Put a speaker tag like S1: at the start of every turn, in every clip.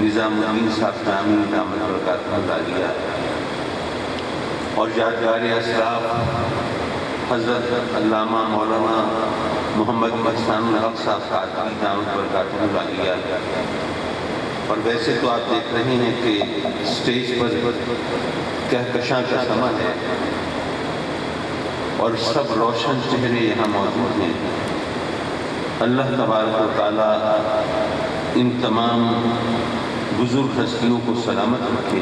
S1: نظام الدین صاحب جامی دامت برکاتہ عالیہ اور یادگار اسلاف حضرت علامہ مولانا محمد احسان الحق صاحب قادری دامت برکاتہ عالیہ. اور ویسے تو آپ دیکھ رہے ہیں کہ اسٹیج پر کہکشاں کا سما ہے اور سب روشن چہرے یہاں موجود ہیں. اللہ تبارک و تعالیٰ ان تمام بزرگ ہستیوں کو سلامت رکھے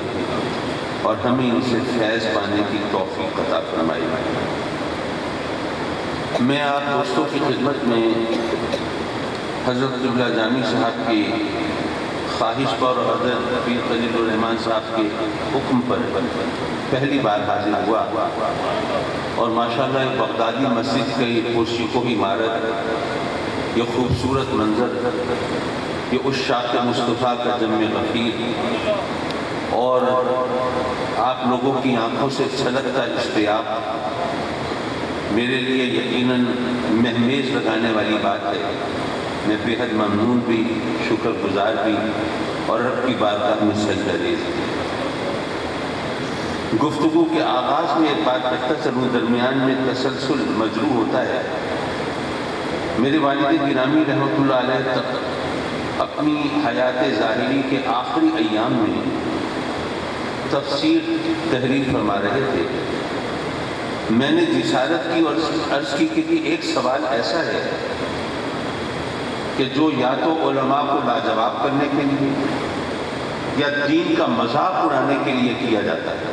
S1: اور ہمیں ان سے فیض پانے کی توفیق عطا فرمائے. میں آپ دوستوں کی خدمت میں حضرت قبلہ جامی صاحب کی خواہش پر اور حضرت پیر خلیل الرحمن صاحب کے حکم پر پہلی بار حاضر ہوا اور ماشاءاللہ بغدادی مسجد کی پرشکوہ عمارت، یہ خوبصورت منظر، یہ عشاق مصطفیٰ کا جم غفیر اور آپ لوگوں کی آنکھوں سے چھلکتا اشتیاق میرے لیے یقیناً مہمیز لگانے والی بات ہے. میں بے حد ممنون بھی، شکر گزار بھی اور رب کی بارگاہ میں سجدہ ریز. گفتگو کے آغاز میں ایک بات کہتا چلوں، درمیان میں تسلسل مجروح ہوتا ہے. میرے والد گرامی رحمۃ اللہ علیہ تک اپنی حیات ظاہری کے آخری ایام میں تفسیر تحریر فرما رہے تھے. میں نے جسارت کی اور عرض کی کہ ایک سوال ایسا ہے کہ جو یا تو علماء کو لاجواب کرنے کے لیے یا دین کا مذاق اڑانے کے لیے کیا جاتا ہے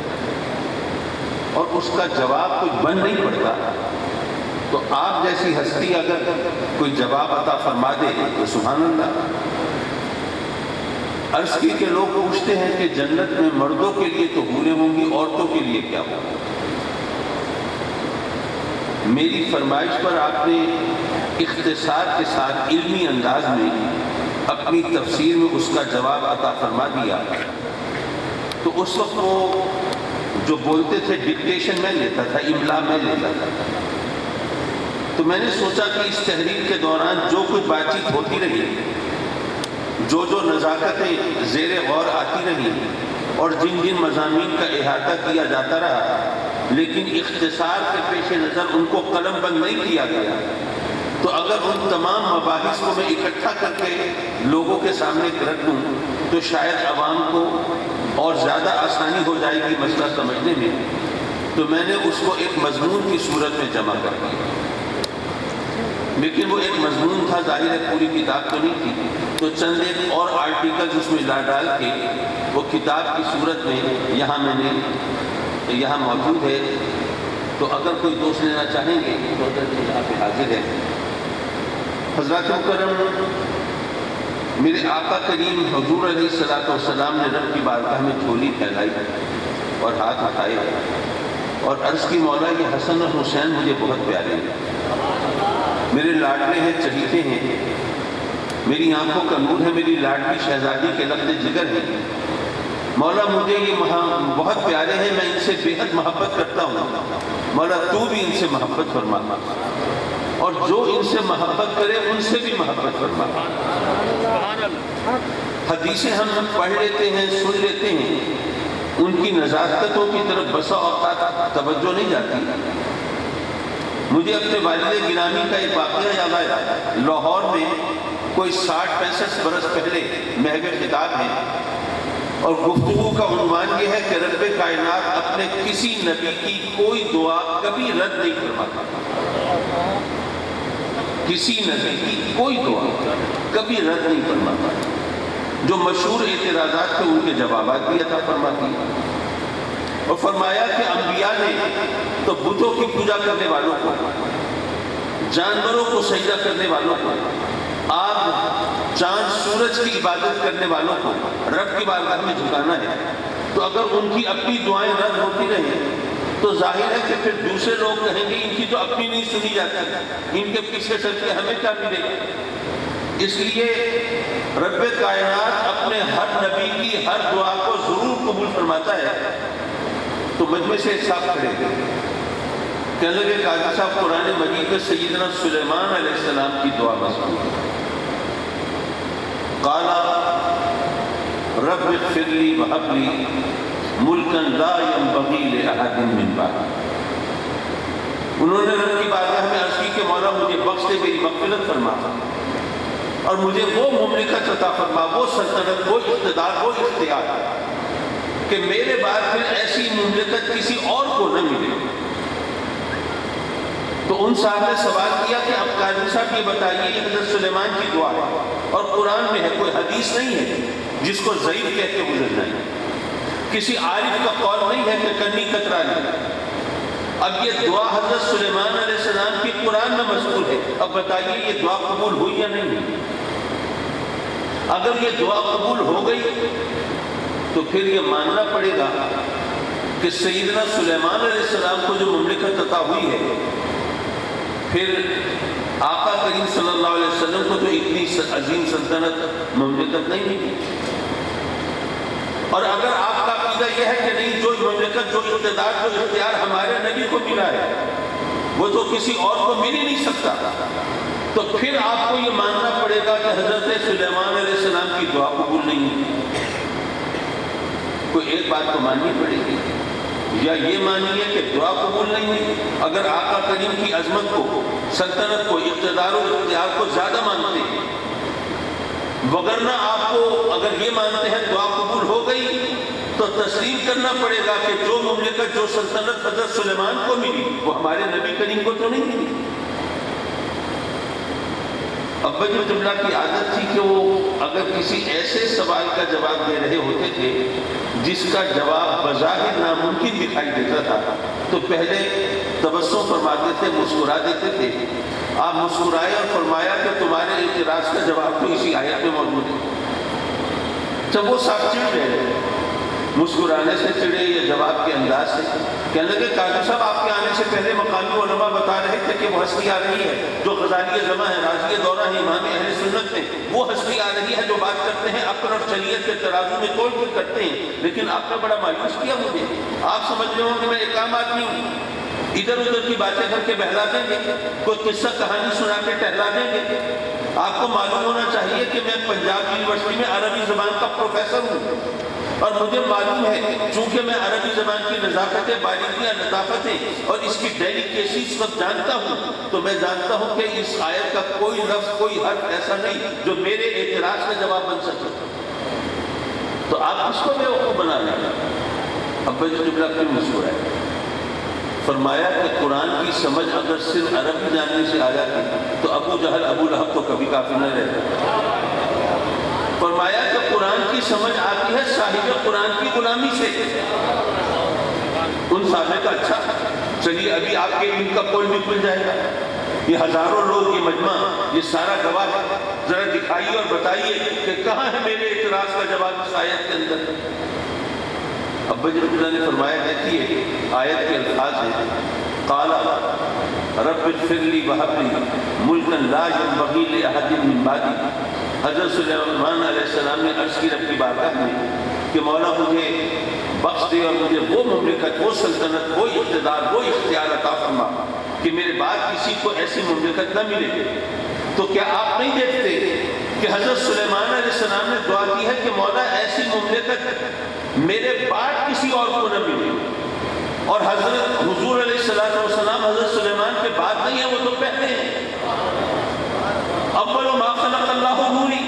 S1: اور اس کا جواب کوئی بن نہیں پڑتا. تو آپ جیسی ہستی اگر کوئی جواب عطا فرما دے تو سبحان اللہ. عرض کی کہ لوگ پوچھتے ہیں کہ جنت میں مردوں کے لیے تو حوریں ہوں گی، عورتوں کے لیے کیا ہوگا؟ میری فرمائش پر آپ نے اختصار کے ساتھ علمی انداز میں اپنی تفسیر میں اس کا جواب عطا فرما دیا. تو اس وقت وہ جو بولتے تھے ڈکٹیشن میں لیتا تھا، املا میں لیتا تھا. تو میں نے سوچا کہ اس تحریر کے دوران جو کچھ بات چیت ہوتی رہی، جو نزاکتیں زیر غور آتی رہی اور جن جن مضامین کا احاطہ کیا جاتا رہا، لیکن اختصار کے پیش نظر ان کو قلم بند نہیں کیا گیا. تو اگر ان تمام مباحث کو میں اکٹھا کر کے لوگوں کے سامنے رکھ دوں تو شاید عوام کو اور زیادہ آسانی ہو جائے گی مسئلہ سمجھنے میں. تو میں نے اس کو ایک مضمون کی صورت میں جمع کر دیا. لیکن وہ ایک مضمون تھا، ظاہر ہے پوری کتاب تو نہیں تھی. تو چند ایک اور آرٹیکل اس میں ڈال کے وہ کتاب کی صورت میں یہاں موجود ہے. تو اگر کوئی دوست لینا چاہیں گے تو یہاں پہ حاضر ہے. حضرات مکرم، میرے آقا کریم حضور علیہ الصلوۃ والسلام نے رب کی بارگاہ میں جھولی پھیلائی اور ہاتھ اٹھائے اور عرض کی مولا یہ حسن اور حسین مجھے بہت پیارے ہیں، میرے لاڈلے ہیں، چہیتے ہیں، میری آنکھوں کا نور ہے، میری لاڈلی شہزادی کے لفظ جگر ہے. مولا مجھے یہ بہت پیارے ہیں، میں ان سے بے حد محبت کرتا ہوں. مولا تو بھی ان سے محبت فرما اور جو ان سے محبت کرے ان سے بھی محبت فرما. حدیثیں ہم پڑھ لیتے ہیں، سن لیتے ہیں، ان کی نزاکتوں کی طرف بسا اوقات توجہ نہیں جاتی. مجھے اپنے والد گرامی کا ایک واقعہ یاد آیا. لاہور میں کوئی 60-65 برس پہلے محو خطاب ہے اور گفتگو کا عنوان یہ ہے کہ رب کائنات اپنے کسی نبی کی کوئی دعا کبھی رد نہیں فرماتا. کسی نبی کی کوئی دعا کبھی رد نہیں فرماتا. جو مشہور اعتراضات تھے ان کے جوابات بھی عطا فرماتی. اور فرمایا کہ انبیاء نے تو بتوں کی پوجا کرنے والوں کو، جانوروں کو سجدہ کرنے والوں کو، آگ چاند سورج کی عبادت کرنے والوں کو رب کی بارگاہ میں جھکانا ہے. تو اگر ان کی اپنی دعائیں رد ہوتی رہیں تو ظاہر ہے کہ پھر دوسرے لوگ کہیں گے ان کی تو اپنی نہیں سنی جاتی، ان کے پیچھے چل کے ہمیں کیا ملے گا. اس لیے رب کائنات اپنے ہر نبی کی ہر دعا کو ضرور قبول فرماتا ہے. تو مجمع سے ایک صاحب کھڑے کہنے لگے قاضی صاحب قرآن مجید میں سیدنا سلیمان علیہ السلام کی دعا مذکور ہے. قال رب اغفر لی وہب لی ملکا لا ينبغی لأحد من بعدی۔ انہوں نے رب کی بارگاہ میں عرض کی کہ مولا مجھے بخش دے، میری مغفرت فرما اور مجھے وہ مملکت عطا فرما، وہ سلطنت، وہ اقتدار، وہ اختیار کہ میرے بعد پھر ایسی مملکت کسی اور کو نہ ملے۔ تو ان صاحب نے سوال کیا کہ اب قاضی صاحب یہ بتائیے، یہ حضرت سلیمان کی دعا ہے اور قرآن میں ہے، کوئی حدیث نہیں ہے جس کو ضعیف کہہ کے گزرنا ہے، کسی عارف کا قول نہیں ہے کہ کنی کترا لے۔ اب یہ دعا حضرت سلیمان علیہ السلام کی قرآن میں مذکور ہے، اب بتائیے یہ دعا قبول ہوئی یا نہیں ہوئی؟ اگر یہ دعا قبول ہو گئی تو پھر یہ ماننا پڑے گا کہ سیدنا سلیمان علیہ السلام کو جو مملکت عطا ہوئی ہے، پھر آقا کریم صلی اللہ علیہ وسلم کو تو اتنی عظیم سلطنت مملکت نہیں ملی۔ اور اگر آپ کا عقیدہ یہ ہے کہ نہیں، جو مملکت، جو اقتدار، جو اختیار ہمارے نبی کو ملا ہے وہ تو کسی اور کو مل ہی نہیں سکتا، تو پھر آپ کو یہ ماننا پڑے گا کہ حضرت سلیمان علیہ السلام کی دعا قبول نہیں ہوئی۔ کوئی ایک بات تو ماننی پڑے گی، یا یہ مانیے کہ دعا قبول نہیں ہوئی اگر آقا کریم کی عظمت کو، سلطنت کو، اقتدار و اختیار کو زیادہ مانتے ہیں، وگرنہ آپ کو اگر یہ مانتے ہیں دعا قبول ہو گئی تو تسلیم کرنا پڑے گا کہ جو مملکت، جو سلطنت حضرت سلیمان کو ملی وہ ہمارے نبی کریم کو تو نہیں ملی۔ ابا جو جملہ کی عادت تھی کہ وہ اگر کسی ایسے سوال کا جواب دے رہے ہوتے تھے جس کا جواب بظاہر ناممکن دکھائی دیتا تھا تو پہلے تبسم فرماتے تھے، مسکرا دیتے تھے۔ آپ مسکرائے اور فرمایا کہ تمہارے اعتراض کا جواب تو اسی آیت میں موجود ہے۔ جب وہ صاحب چڑ گئے، مسکرانے سے چڑے یا جواب کے انداز سے، کہنے لگے قاضی صاحب آپ کے آنے سے پہلے مقامی علماء بتا رہے تھے کہ وہ ہستی آ رہی ہے جو غزالی زماں ہے، راضی دورہ ہے، امام اہل سنت ہے، وہ ہستی آ رہی ہے جو بات کرتے ہیں عقل اور شریعت کے ترازو میں توڑ پھوڑ کرتے ہیں، لیکن آپ نے بڑا مایوس کیا مجھے۔ آپ سمجھ رہے ہوں کہ میں ایک عام آدمی ہوں، ادھر ادھر کی باتیں کر کے بہلا دیں گے، کوئی قصہ کہانی سنا کے ٹہلا دیں گے۔ آپ کو معلوم ہونا چاہیے کہ میں پنجاب یونیورسٹی میں عربی زبان کا پروفیسر ہوں اور مجھے معلوم ہے چونکہ میں عربی زبان کی نزاکتیں، باریکیاں، لطافتیں اور اس کی ڈیلیکیسیز سب جانتا ہوں، تو میں جانتا ہوں کہ اس آیت کا کوئی لفظ، کوئی حرف ایسا نہیں جو میرے اعتراض کا جواب بن سکے۔ تو آپ اس کو بیوقوف بنا لیں۔ ابا جو جملہ پھر مسکرائے، فرمایا کہ قرآن کی سمجھ اگر صرف عربی جاننے سے آ جاتی تو ابو جہل، ابو لہب تو کبھی کافر نہ رہتے۔ فرمایا کہ قرآن کی سمجھ آتی ہے صاحب قرآن کی غلامی سے۔ ان صاحب کا اچھا چلیے ابھی آپ کے علم کا پول بھی کھل جائے گا، یہ ہزاروں لوگ، یہ مجمع، یہ سارا گواہ ہے، ذرا دکھائیے اور بتائیے کہ کہاں ہے میرے اعتراض کا جواب اس آیت کے اندر۔ ابا جی اللہ نے فرمایا، دیکھیے آیت کے الفاظ ہیں، قال رب اغفر لی وہب لی ملکا لا ينبغی لأحد من بعدی۔ حضرت سلیمان علیہ السلام نے عرض کی رب کی بارگاہ میں کہ مولا مجھے بخش دے اور مجھے وہ مملکت، وہ سلطنت، وہ اقتدار، وہ اختیار عطا فرما کہ میرے بعد کسی کو ایسی مملکت نہ ملے۔ تو کیا آپ نہیں دیکھتے کہ حضرت سلیمان علیہ السلام نے دعا کی ہے کہ مولا ایسی مملکت میرے بعد کسی اور کو نہ ملے، اور حضرت حضور علیہ السلام حضرت سلیمان کے بعد نہیں ہے، وہ تو پہلے ہیں۔ اول ما خلق اللہ نوری،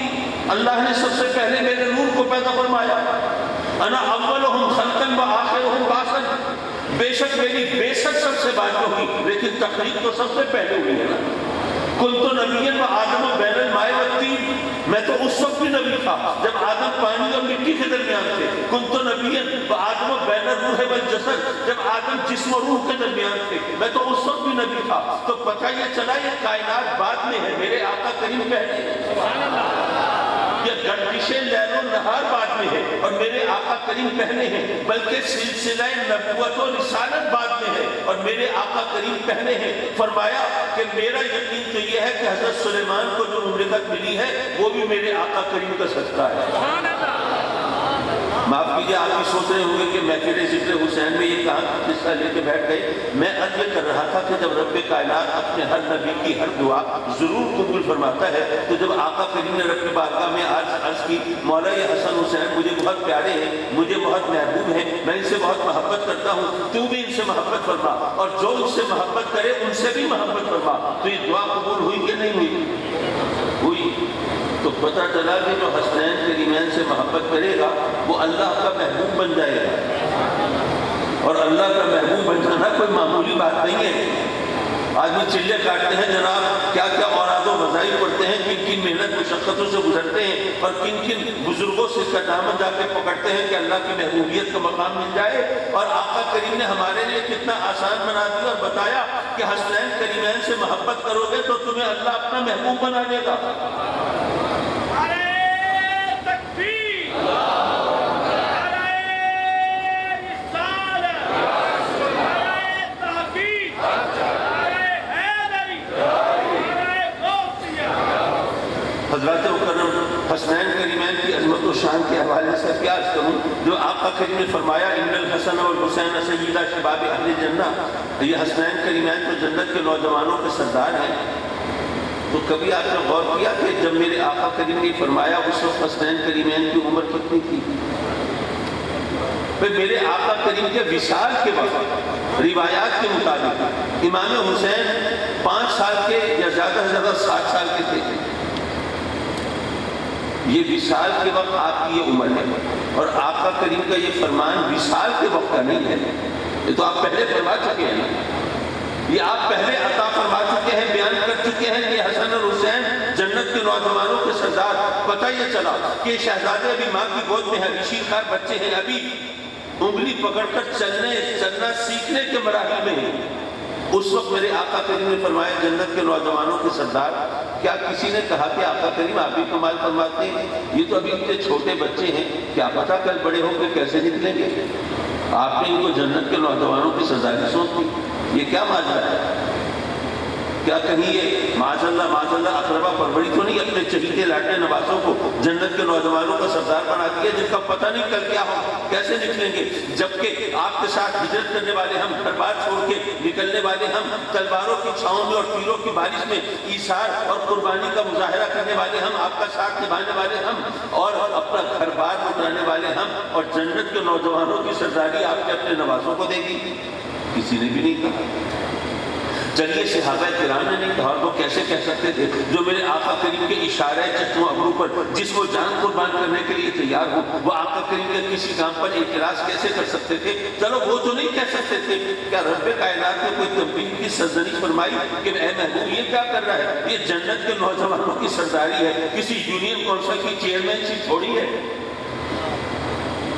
S1: اللہ نے سب سے پہلے میرے نور کو پیدا فرمایا۔ انا اولہم خلقا و آخرہم بعثا، بے شک میری بے شک سب سے بات ہوئی لیکن تخلیق تو سب سے پہلے ہوئی ہے نا۔ کنت نبیا و آدم بین الماء والطین، میں تو اس وقت بھی نبی تھا جب آدم پانی اور مٹی کے درمیان تھے۔ کنت نبیا و آدم بین الروح والجسد، جب آدم جسم و روح کے درمیان تھے میں تو اس وقت بھی نبی تھا۔ تو پتہ یہ چلا یہ کائنات بعد میں ہے، میرے آقا کریم پہلے ہیں۔ سبحان اللہ۔ یہ گردشیں لیل و نہار بعد میں ہے اور میرے آقا کریم پہلے ہیں، بلکہ سلسلہ نبوت و رسالت بعد میں ہے اور میرے آقا کریم پہلے ہیں۔ فرمایا کہ میرا یقین تو یہ ہے کہ حضرت سلیمان کو جو مملکت ملی ہے وہ بھی میرے آقا کریم کا صدقہ ہے۔ معاف کیجیے، آپ بھی سوچ رہے ہوں گے کہ محفل ذکر حسین میں یہ کہاں حصہ لے کے بیٹھ گئے۔ میں عرض یہ کر رہا تھا کہ جب رب کائنات اپنے ہر نبی کی ہر دعا ضرور قبول فرماتا ہے، تو جب آقا کریم نے رب کی بارگاہ میں عرض کی مولا یہ حسن حسین مجھے بہت پیارے ہیں، مجھے بہت محبوب ہیں، میں ان سے بہت محبت کرتا ہوں، تو بھی ان سے محبت فرما، اور جو ان سے محبت کرے ان سے بھی محبت فرما۔ تو یہ دعا قبول ہوئی کہ نہیں ہوئی؟ ہوئی۔ تو پتہ چلا کہ جو حسنین کریمین سے محبت کرے گا وہ اللہ کا محبوب بن جائے گا، اور اللہ کا محبوب بن جانا کوئی معمولی بات نہیں ہے۔ آدمی چلے کاٹتے ہیں جناب، کیا کیا اوراد و وظائف پڑھتے ہیں، کن کن محنت مشقتوں سے گزرتے ہیں، اور کن کن بزرگوں سے اس کا دامن جا کے پکڑتے ہیں کہ اللہ کی محبوبیت کا مقام مل جائے۔ اور آقا کریم نے ہمارے لیے کتنا آسان بنا دیا اور بتایا کہ حسنین کریمین سے محبت کرو گے تو تمہیں اللہ اپنا محبوب بنا دے گا۔ حضرات مکرم، حسنین کریمین کی عظمت و شان کے حوالے سے کیا عرض کروں؟ جو آقا کریم نے فرمایا ان الحسن والحسین سیدہ شباب اہل جنہ، یہ حسنین کریمین تو جنت کے نوجوانوں کے سردار ہیں۔ تو کبھی آپ نے غور کیا کہ جب میرے آقا کریم نے فرمایا اس وقت حسنین کریمین کی عمر کتنی تھی؟ پھر میرے آقا کریم کے وصال کے وقت روایات کے مطابق امام حسین 5 سال کے یا زیادہ سے زیادہ 60 سال کے تھے۔ یہ وصال کے وقت آپ کی یہ عمر ہے، اور آقا کریم کا یہ فرمان وصال کے وقت کا نہیں ہے، یہ تو آپ پہلے فرما چکے ہیں، یہ آپ پہلے عطا فرما چکے ہیں، بیان کر چکے ہیں کہ حسن اور حسین جنت کے نوجوانوں کے سردار۔ پتہ یہ چلا کہ شہزادے ابھی ماں کی گود میں ہیں، شیرخوار بچے ہیں، ابھی انگلی پکڑ کر چلنا سیکھنے کے مراحل میں ہیں۔ اس وقت میرے آقا کریم نے فرمایا جنت کے نوجوانوں کے سردار۔ کیا کسی نے کہا کہ آقا کریم آپ بھی کمال فرماتے ہیں، یہ تو ابھی اتنے چھوٹے بچے ہیں، کیا پتہ کل بڑے ہو کے کیسے نکلیں گے؟ آپ نے ان کو جنت کے نوجوانوں کی سرداری سونپ دی، یہ کیا ماجرا ہے؟ کیا کہیں یہ معاذ اللہ اقربا پروری تو نہیں اپنے چہیتے لاڈلے نوازوں کو جنت کے نوجوانوں کا سردار بنا دیا جن کا پتہ نہیں کل کیا ہو، کیسے نکلیں گے؟ جبکہ آپ کے ساتھ ہجرت کرنے والے ہم، گھر بار چھوڑ کے نکلنے والے ہم، تلواروں کی چھاؤں میں اور تیروں کی بارش میں ایثار اور قربانی کا مظاہرہ کرنے والے ہم، آپ کا ساتھ نبھانے والے ہم، اور اپنا گھر بار لوٹانے والے ہم، اور جنت کے نوجوانوں کی سرداری آپ نے اپنے نوازوں کو دے دی؟ کسی نے بھی نہیں کہا۔ چلیے صحابہ کرام نے نہیں کہا، اور وہ کیسے کہہ سکتے تھے جو میرے آقا کریم کے اشارہ چچو ابرو پر جس کو جان قربان کرنے کے لیے تیار ہو، وہ آقا کریم کے کسی کام پر اعتراض کیسے کر سکتے تھے؟ چلو وہ تو نہیں کہہ سکتے تھے، کیا رب کائنات نے کوئی تنبیہ کی سرزنش فرمائی کہ اے محبوب یہ کیا کر رہا ہے؟ یہ جنت کے نوجوانوں کی سرداری ہے، کسی یونین کونسل کی چیئرمین شپ تھوڑی ہے،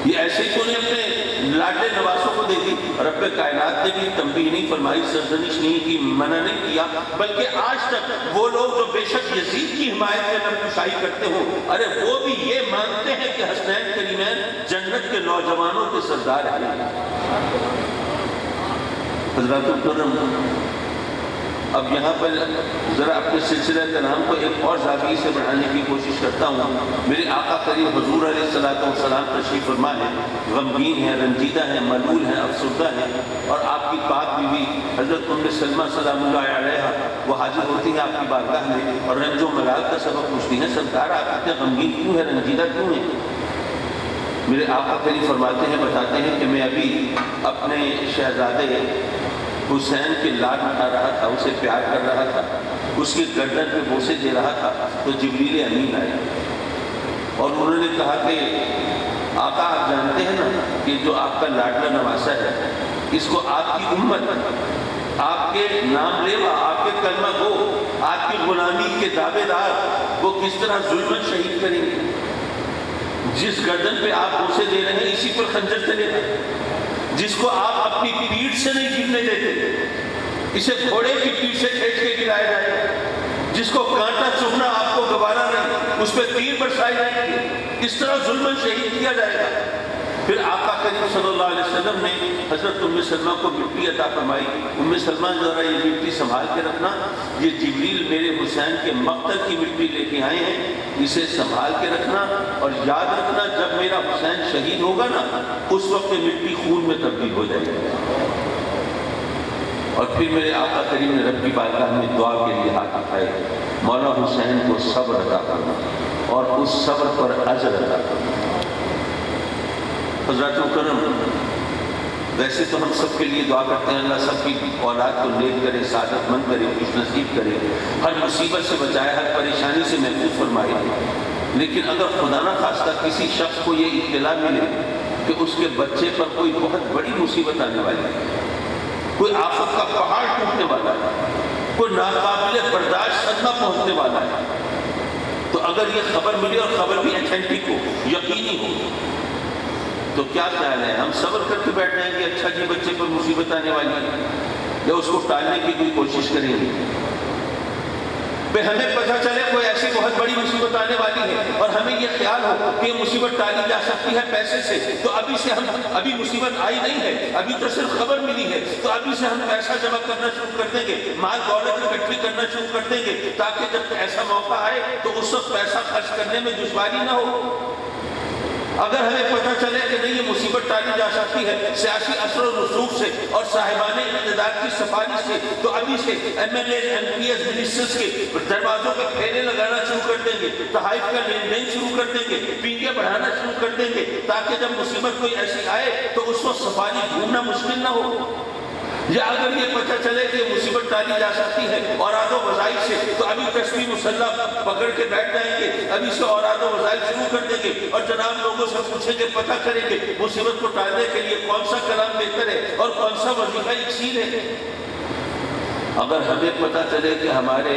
S1: یہ ایسے تو نے اپنے لاڈلے نوازوں کو دے دی۔ رب کائنات نے بھی تنبیہ نہیں فرمائی، سرزنش نہیں کی، منع نہیں کیا، بلکہ آج تک وہ لوگ جو بے شک یزید کی حمایت میں نبوشائی کرتے ہو، ارے وہ بھی یہ مانتے ہیں کہ حسنین کریمین جنت کے نوجوانوں کے سردار ہیں۔ حضرات مکرم، اب یہاں پر ذرا اپنے سلسلہ کلام کو ایک اور زاویے سے بڑھانے کی کوشش کرتا ہوں۔ میرے آقا کریم حضور علیہ السلام تشریف فرما ہے، غمگین ہیں، رنجیدہ ہیں، ملول ہیں، افسردہ ہیں، اور آپ کی پاک بیوی حضرت ام سلمہ سلام اللہ علیہا وہ حاضر ہوتی ہیں آپ کی بارگاہ میں اور رنج و ملال کا سبب پوچھتی ہیں، سرکار آپ اتنے غمگین کیوں ہیں، رنجیدہ کیوں ہیں؟ میرے آقا کریم فرماتے ہیں، بتاتے ہیں کہ میں ابھی اپنے شہزادے حسین کے لاڈ اٹھا رہا تھا، اسے پیار کر رہا تھا، اس کے گردن پہ بوسے دے رہا تھا، تو جبریل امین آئے اور انہوں نے کہا کہ آقا آپ جانتے ہیں نا کہ جو آپ کا لاڈلا نواسا ہے اس کو آپ کی امت، آپ کے نام لیوا، آپ کے کلمہ گو، آپ کی غلامی کے دعوے دار وہ کس طرح ظلمن شہید کریں گے؟ جس گردن پہ آپ بوسے دے رہے ہیں اسی پر خنجر چلے گا، جس کو آپ اپنی پیٹھ سے نہیں گرنے دیتے، اسے گھوڑے کی پیٹھ سے کھینچ کے گرایا جائے گا، جس کو کانٹا چبھنا آپ کو گوارا نہیں، اس پہ تیر برسائی جائے گی، اس طرح ظلمن شہید کیا جائے گا۔ پھر آقا کریم صلی اللہ علیہ وسلم نے حضرت ام سلمہ کو مٹی عطا فرمائی، ام سلمہ ذرا یہ مٹی سنبھال کے رکھنا، یہ جبریل میرے حسین کے مقتل کی مٹی لے کے آئے ہیں، اسے سنبھال کے رکھنا، اور یاد رکھنا جب میرا حسین شہید ہوگا نا اس وقت مٹی خون میں تبدیل ہو جائے گی۔ اور پھر میرے آقا کریم نے رب کی بارگاہ میں دعا کے لیے ہاتھ اٹھائے، مولا حسین کو صبر عطا کرنا اور اس صبر پر اجر عطا کرنا۔ حضرات مکرم، ویسے تو ہم سب کے لیے دعا کرتے ہیں اللہ سب کی اولاد کو نیک کرے، سعادت مند کرے، خوش نصیب کرے، ہر مصیبت سے بچائے، ہر پریشانی سے محفوظ فرمائے۔ لیکن اگر خدا نہ خواستہ کسی شخص کو یہ اطلاع ملے کہ اس کے بچے پر کوئی بہت بڑی مصیبت آنے والی ہے، کوئی آفت کا پہاڑ ٹوٹنے والا ہے، کوئی ناقابل برداشت صدمہ پہنچنے والا ہے، تو اگر یہ خبر ملی اور خبر بھی اتھینٹک ہو، یقینی ہو، تو کیا خیال ہے؟ ہم صبر کر کے بیٹھ جائیں گے اچھا جی بچے پر مصیبت آنے والی ہے، یا اس کو ٹالنے کی کوئی کوشش کریں گے؟ ہمیں پتہ چلے کوئی ایسی بہت بڑی مصیبت آنے والی ہے اور ہمیں یہ خیال ہو کہ یہ مصیبت ٹالی جا سکتی ہے پیسے سے، تو ابھی مصیبت آئی نہیں ہے، ابھی تو صرف خبر ملی ہے، تو ابھی سے ہم پیسہ جمع کرنا شروع کر دیں گے، مال دولت اکٹھی کرنا شروع کر دیں گے، تاکہ جب ایسا موقع آئے تو اس وقت پیسہ خرچ کرنے میں دشواری نہ ہو۔ اگر ہمیں پتہ چلے کہ نہیں یہ مصیبت ٹالی جا سکتی ہے سیاسی اثر و رسوخ سے اور صاحبان اقتدار کی سفارش سے، تو ابھی سے M L A, M P S, ministers کے دروازوں پہ پھیرے لگانا شروع کر دیں گے، تحائف کا لین دین شروع کر دیں گے، پینگے بڑھانا شروع کر دیں گے، تاکہ جب مصیبت کوئی ایسی آئے تو اس وقت سفاری ڈھونڈنا مشکل نہ ہو۔ یا اگر یہ پتہ چلے کہ مصیبت ٹالی جا سکتی ہے اوراد و وظائف سے، تو ابھی تسبیح مسلح پکڑ کے بیٹھ جائیں گے، ابھی سے اوراد و وظائف شروع کر دیں گے اور جناب لوگوں سے پوچھیں گے، پتہ کریں گے مصیبت کو ٹالنے کے لیے کون سا کلام بہتر ہے اور کون سا وظیفہ یکسیر ہے۔ اگر ہمیں پتہ چلے کہ ہمارے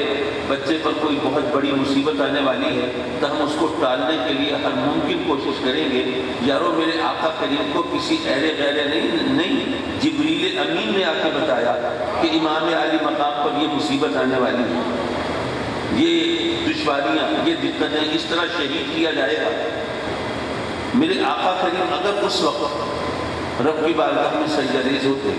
S1: بچے پر کوئی بہت بڑی مصیبت آنے والی ہے تو ہم اس کو ٹالنے کے لیے ہر ممکن کوشش کریں گے۔ یارو میرے آقا کریم کو کسی ایرے غیرے نہیں جبریل امین نے آ کے بتایا کہ امام عالی مقام پر یہ مصیبت آنے والی ہے، یہ دشواریاں، یہ دقتیں، اس طرح شہید کیا جائے گا۔ میرے آقا کریم اگر اس وقت رب کی بارگاہ میں سجدہ ہوتے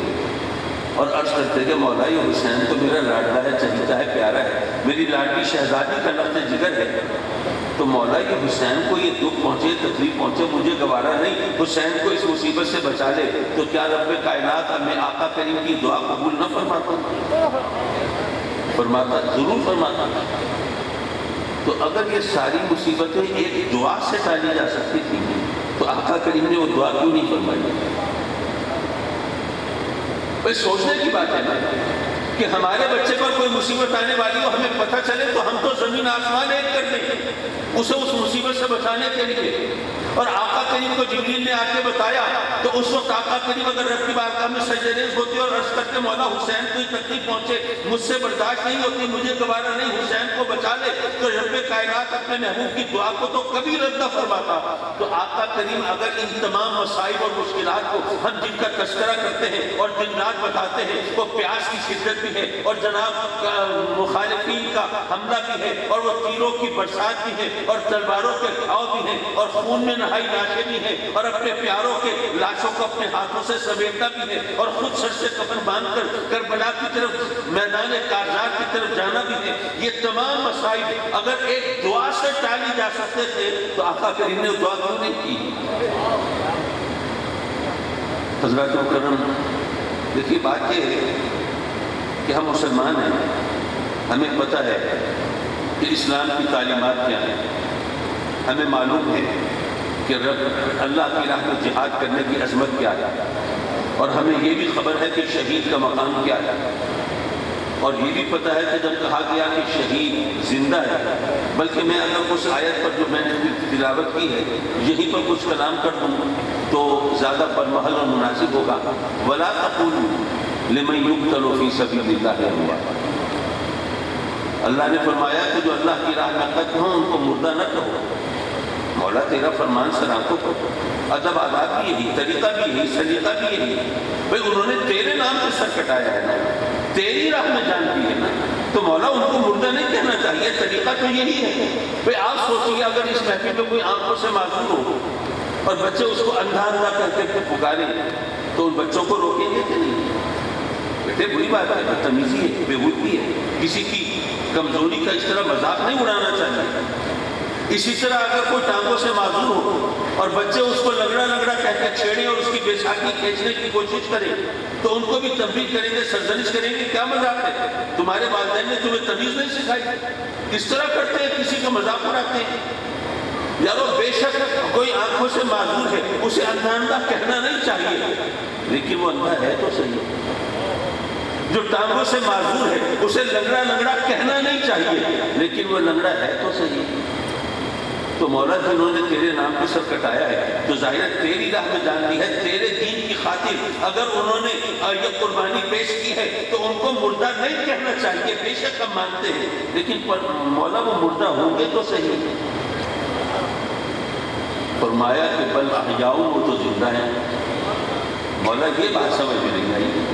S1: اور عرض کرتے کہ مولا یہ حسین تو میرا لاڈلا ہے، چہیتا ہے، پیارا ہے، میری لاڈلی شہزادی کا لفظ جگر ہے، تو مولا یہ حسین کو یہ دکھ پہنچے، تکلیف پہنچے، مجھے گوارا نہیں، حسین کو اس مصیبت سے بچا لے، تو کیا رب کائنات ہمیں آقا کریم کی دعا قبول نہ فرماتا؟ فرماتا، ضرور فرماتا۔ تو اگر یہ ساری مصیبتیں ایک دعا سے ٹالی جا سکتی تھی تو آقا کریم نے وہ دعا کیوں نہیں فرمائی؟ بس سوچنے کی بات ہے نا کہ ہمارے بچے پر کوئی مصیبت آنے والی ہو، ہمیں پتہ چلے تو ہم تو زمین آسمان ایک کر دیں اسے اس مصیبت سے بچانے کے لیے۔ اور آقا کریم کو جبریل نے آ کے بتایا تو اس وقت آقا کریم اگر رب کی بارگاہ میں سجدہ ہوتے اور عرض کرتے مولا حسین کوئی تکلیف پہنچے، مجھ سے برداشت نہیں ہوتی، مجھے گوارا نہیں، حسین کو بچا لے، تو رب کائنات اپنے محبوب کی دعا کو تو کبھی رد نہ فرماتا۔ تو آقا کریم اگر ان تمام مصائب اور مشکلات کو ہم جن کا تذکرہ کرتے ہیں اور دن رات بتاتے ہیں، وہ پیاس کی شدت بھی ہے اور جناب مخالفین کا حملہ بھی ہے اور وہ تیروں کی برسات بھی ہے اور تلواروں کے گھاؤ بھی ہیں اور خون میں نہائی لاشیں بھی ہیں اور اپنے پیاروں کے لاشوں کو اپنے ہاتھوں سے سمیٹنا بھی ہے اور خود سر سے کفن باندھ کر کربلا کی طرف، میدان کارزار کی طرف جانا بھی ہے۔ یہ تمام مصائب اگر ایک دعا سے ٹالی جا سکتے تھے تو آقا کریم نے دعا کیوں نہیں کی؟ حضرات مکرم، دیکھیے بات یہ ہے کہ ہم مسلمان ہیں، ہمیں پتہ ہے کہ اسلام کی تعلیمات کیا ہیں، ہمیں معلوم ہے کہ رب اللہ کی راہ میں جہاد کرنے کی عظمت کیا ہے، اور ہمیں یہ بھی خبر ہے کہ شہید کا مقام کیا ہے، اور یہ بھی پتہ ہے کہ جب کہا گیا کہ شہید زندہ ہے، بلکہ میں اگر اس آیت پر جو میں نے تلاوت کی ہے یہیں پر کچھ کلام کر دوں تو زیادہ برمحل اور مناسب ہوگا۔ وَلَا تَقُولُوا لِمَن يُقْتَلُ فِي سَبِيلِ اللَّهِ أَمْوَاتٌ، اللہ نے فرمایا کہ جو اللہ کی راہ میں قتل ہوں ان کو مردہ نہ کہو۔ مولا تیرا فرمان سر آنکھوں کو، ادب آداب بھی یہی، طریقہ بھی یہی، سلیقہ بھی یہی، بھئی انہوں نے تیرے نام پہ سر کٹایا ہے نا، تیری راہ میں جان دی ہے نا، تو مولا ان کو مردہ نہیں کہنا چاہیے، طریقہ تو یہی ہے۔ بھئی آپ سوچیے اگر اس محفل میں کوئی آنکھوں سے معذور ہو اور بچے اس کو اندھا اندھا کر کے پکاریں تو ان بچوں کو روکیں گے کہ نہیں؟ بیٹے بری بات ہے، بدتمیزی ہے، بےہودگی ہے، کسی کی کمزوری کا اس طرح مذاق نہیں اڑانا چاہیے۔ اسی طرح اگر کوئی ٹانگوں سے معذور ہو اور بچے اس کو لگڑا لگڑا کہہ کے چھیڑیں اور اس کی بیساکھی کھینچنے کی کوشش کریں تو ان کو بھی تنبیہ کریں گے، سرزنش کریں گے، کیا مذاق ہے، تمہارے والدین نے تمہیں تمیز نہیں سکھائی، اس طرح کرتے ہیں، کسی کا مذاق اڑاتے ہیں۔ یارو بے شک کوئی آنکھوں سے معذور ہے، اسے اندھا اندھا کہنا نہیں چاہیے، لیکن وہ اندھا ہے تو صحیح۔ جو ٹانگوں سے معذور ہے اسے لنگڑا لنگڑا کہنا نہیں چاہیے، لیکن وہ لنگڑا ہے تو صحیح۔ تو مولا جنہوں نے تیرے نام پہ سر کٹایا ہے، تو ظاہر تیری راہ میں جان دی ہے، تیرے دین کی خاطر اگر انہوں نے یہ قربانی پیش کی ہے تو ان کو مردہ نہیں کہنا چاہیے، بے شک ہم مانتے ہیں، لیکن مولا وہ مردہ ہوں گے تو صحیح۔ فرمایا کہ بل احیاء، وہ تو زندہ ہیں۔ مولا یہ بات سمجھ میں نہیں آئی۔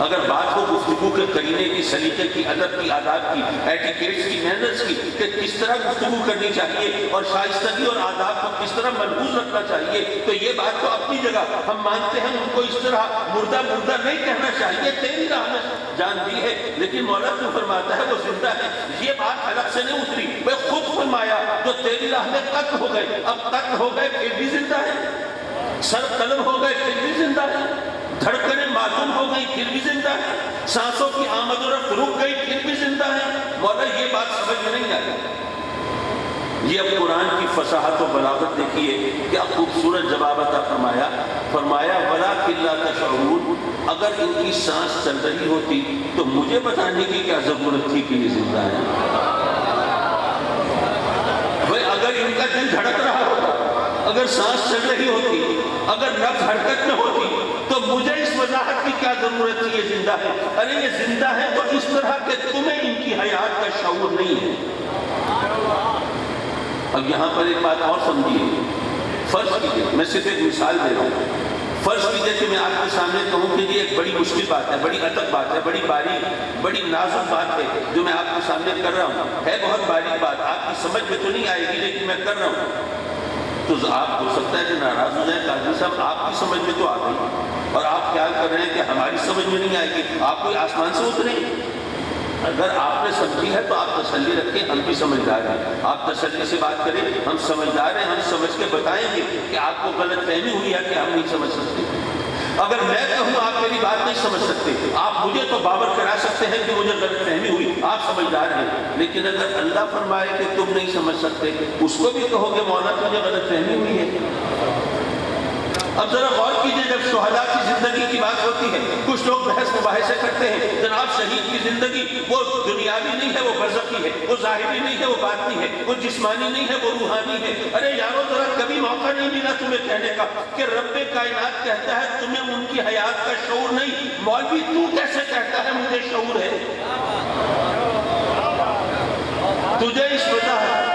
S1: اگر بات ہو گفتگو کے قرینے کی، سلیقے کی، ادب کی، آداب کی، ایٹیکیٹس کی، مینرز کی، کہ کس طرح گفتگو کرنی چاہیے اور شائستگی اور آداب کو کس طرح ملحوظ رکھنا چاہیے، تو یہ بات تو اپنی جگہ ہم مانتے ہیں، ان کو اس طرح مردہ مردہ نہیں کہنا چاہیے، تیری راہ میں جان دی ہے، لیکن مولا تو فرماتا ہے وہ زندہ ہے۔ یہ بات حلق سے نہیں اتری، وہ خود فرمایا جو تیری راہ میں قتل ہو گئے، اب قتل ہو گئے پھر بھی زندہ ہے، سر قلم ہو گئے پھر بھی زندہ ہے، دھڑکنیں معدوم ہو گئی پھر بھی زندہ ہے، سانسوں کی آمد و رفت رک گئی پھر بھی زندہ ہے۔ مولا یہ بات سمجھ میں نہیں آئی۔ یہ اب قرآن کی فصاحت و بلاغت دیکھیے، کیا خوبصورت جواب عطا فرمایا۔ فرمایا وَلَٰكِن لَّا تَشْعُرُونَ، اگر ان کی سانس چل رہی ہوتی تو مجھے بتانے کی کیا ضرورت تھی کہ یہ زندہ ہے؟ بھائی اگر ان کا دل دھڑک رہا ہوتا، اگر سانس چل رہی ہوتی، اگر نبض حرکت میں ہوتی تو مجھے اس وضاحت کی کیا ضرورت تھی یہ زندہ ہے؟ ارے یہ زندہ ہے تو اس طرح کہ تمہیں ان کی حیات کا شعور نہیں ہے۔ اب یہاں پر ایک بات اور سمجھیے، فرض کیجئے، میں صرف ایک مثال دے رہا ہوں، فرض کیجئے کہ میں آپ کے سامنے کہوں کہ یہ ایک بڑی مشکل بات ہے، بڑی اٹک بات ہے، بڑی باریک، بڑی نازک بات ہے جو میں آپ کے سامنے کر رہا ہوں، ہے بہت باریک بات، آپ کی سمجھ میں تو نہیں آئے گی لیکن میں کر رہا ہوں۔ تو آپ ہو سکتا ہے کہ ناراض ہو جائیں، قاضی صاحب آپ کی سمجھ میں تو آ گئی اور آپ خیال کر رہے ہیں کہ ہماری سمجھ میں نہیں آئے گی، آپ کوئی آسمان سے اترے؟ اگر آپ نے سمجھی ہے تو آپ تسلی رکھیں، ہم بھی سمجھدار ہیں، آپ تسلی سے بات کریں، ہم سمجھدار ہیں، ہم سمجھ کے بتائیں گے کہ آپ کو غلط فہمی ہوئی ہے کہ ہم نہیں سمجھ سکتے۔ اگر میں کہوں آپ میری بات نہیں سمجھ سکتے، آپ مجھے تو باور کرا سکتے ہیں کہ مجھے غلط فہمی ہوئی، آپ سمجھدار ہیں، لیکن اگر اللہ فرمائے کہ تم نہیں سمجھ سکتے، اس کو بھی کہو گے مولا تجھے غلط فہمی ہوئی ہے۔ اب ذرا غور کیجئے، جب شہداء کی زندگی کی بات ہوتی ہے، کچھ لوگ بحث مباحثے کرتے ہیں، جناب شہید کی زندگی وہ دنیاوی نہیں ہے، وہ برزخی ہے، وہ ظاہری نہیں ہے، وہ باطنی ہے، وہ جسمانی نہیں ہے، وہ روحانی ہے۔ ارے یارو ذرا کبھی موقع نہیں ملا تمہیں کہنے کا کہ رب کائنات کہتا ہے تمہیں ان کی حیات کا شعور نہیں، مولوی تو کیسے کہتا ہے مجھے شعور ہے؟ تجھے اس وجہ ہے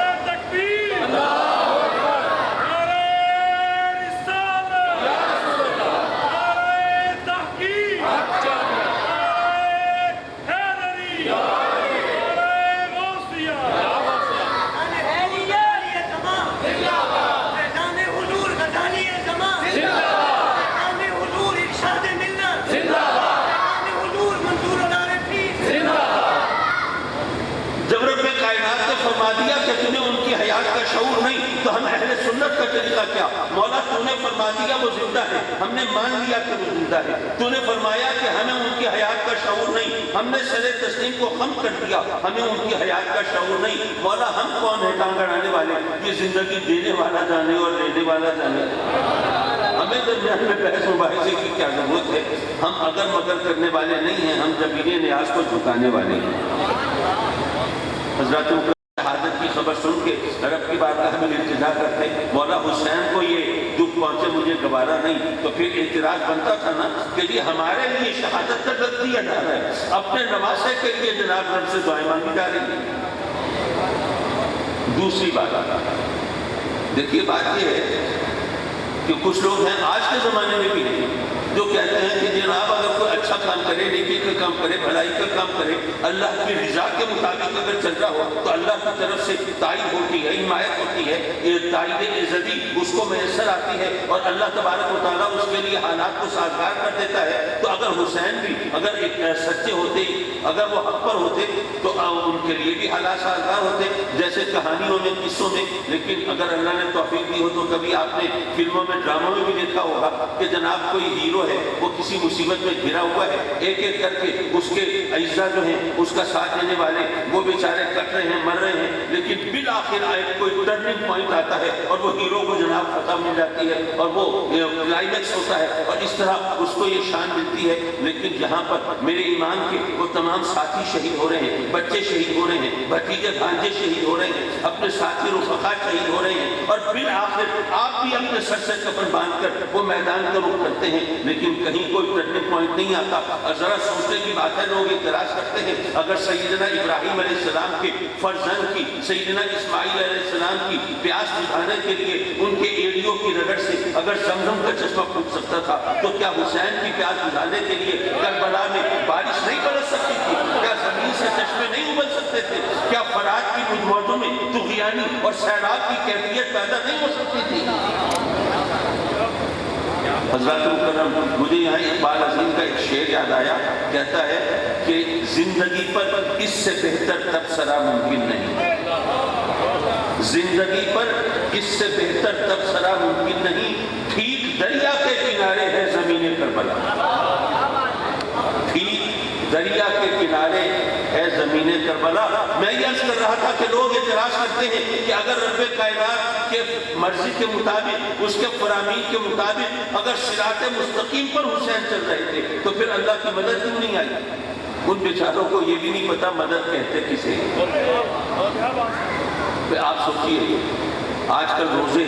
S1: دیا کہ تمہیں ان کی حیات کا شعور نہیں، تو ہم اہل سنت کا طریقہ کیا؟ مولا تو نے فرما دیا وہ زندہ ہے، ہم نے مان لیا کہ وہ زندہ ہے، تو نے فرمایا کہ ہمیں ان کی حیات کا شعور نہیں، ہم نے سر تسلیم کو خم کر دیا، ہمیں ان کی حیات کا شعور نہیں۔ مولا ہم کون ہیں ٹانگ اڑانے والے؟ یہ زندگی دینے والا جانے اور لینے والا جانے، ہمیں درمیان میں بحث مباحثے کی کیا ضرورت ہے؟ ہم اگر مگر کرنے والے نہیں ہیں، ہم زمین نیاز کو جھکانے والے ہیں۔ حضرات شہادت کی خبر سن کے رب کی بارگاہ میں التجا کرتے، مولا حسین کو یہ دکھ پہنچے مجھے گوارا نہیں، تو پھر اعتراض بنتا تھا نا کہ یہ ہمارے لیے شہادت کا درد دیا جا رہا ہے، اپنے نواسے کے لیے جناب رب سے دعائیں مانگی جا رہی ہیں۔ دوسری بات دیکھیے، بات یہ ہے کہ کچھ لوگ ہیں آج کے زمانے میں بھی نہیں جو کہتے ہیں کہ جناب اگر کوئی اچھا کام کرے، نیکی کا کام کرے، بھلائی کا کام کرے، اللہ کی رضا کے مطابق اگر چل رہا ہو تو اللہ کی طرف سے تائید ہوتی ہے، حمایت ہوتی ہے، یہ تائید عزتی اس کو میسر آتی ہے اور اللہ تبارک و تعالیٰ اس کے لیے حالات کو سازگار کر دیتا ہے۔ تو اگر حسین بھی اگر ایک سچے ہوتے، اگر وہ حق پر ہوتے تو ان کے لیے بھی حالات سازگار ہوتے، جیسے کہانیوں میں، قصوں میں۔ لیکن اگر اللہ نے توفیق دی ہو تو کبھی آپ نے فلموں میں میں ڈراموں میں بھی دیکھا ہوگا کہ جناب کوئی ہیرو ہے، وہ کسی مصیبت میں گھرا ہوا ہے، ایک ایک کر کے اس کے اعزاء جو ہیں، اس کا ساتھ دینے والے وہ بیچارے کٹ رہے ہیں، مر رہے ہیں، لیکن بالآخر کوئی ٹرننگ پوائنٹ آتا ہے اور وہ ہیرو کو جناب فتح مل جاتی ہے اور وہ کلائمیکس ہوتا ہے اور اس طرح اس کو یہ شان ملتی ہے۔ لیکن جہاں پر میرے ایمان کے وہ تمام ساتھی شہید ہو رہے ہیں، بچے شہید ہو رہے ہیں، بھتیجے بھانجے شہید ہو رہے ہیں، اپنے ساتھی رفقا شہید ہو رہے ہیں، اور بالآخر آپ بھی اپنے سر سے کفن باندھ کر وہ میدان کا رخ کرتے ہیں، لیکن کہیں کوئی ٹرننگ پوائنٹ نہیں آتا۔ اور ذرا سوچنے کی بات ہے، لوگ اعتراض کرتے ہیں اگر سیدنا ابراہیم علیہ السلام کے فرزند کی، سیدنا اسماعیل علیہ السلام کی پیاس بجھانے کے لیے ان کے ایڑیوں کی رگڑ سے اگر زمزم کا چشمہ پھوٹ سکتا تھا، تو کیا حسین کی پیاس بجھانے کے لیے کربلا میں بارش نہیں برس سکتی تھی؟ کیا زمین سے چشمے نہیں ابل سکتے تھے؟ کیا فرات کی مجموعوں میں طغیانی اور سیلاب کی کیفیت پیدا نہیں ہو سکتی تھی؟ حضرات مکرم، مجھے یہاں اقبال عظیم کا ایک شعر یاد آیا، کہتا ہے کہ زندگی پر اس سے بہتر تبصرہ ممکن نہیں، زندگی پر اس سے بہتر تبصرہ ممکن نہیں، ٹھیک دریا کے کنارے ہے زمین کربلا، ٹھیک دریا کے کنارے ہے زمین کربلا۔ میں یہ عرض کر رہا تھا کہ لوگ اعتراض کرتے ہیں کہ اگر رب کائنات کے مرضی کے مطابق، اس کے فرامین کے مطابق اگر صراط مستقیم پر حسین چل رہے تھے تو پھر اللہ کی مدد کیوں نہیں آئی؟ ان بیچاروں کو یہ بھی نہیں پتا مدد کہتے کسے۔ آپ سوچئے آج کل روزے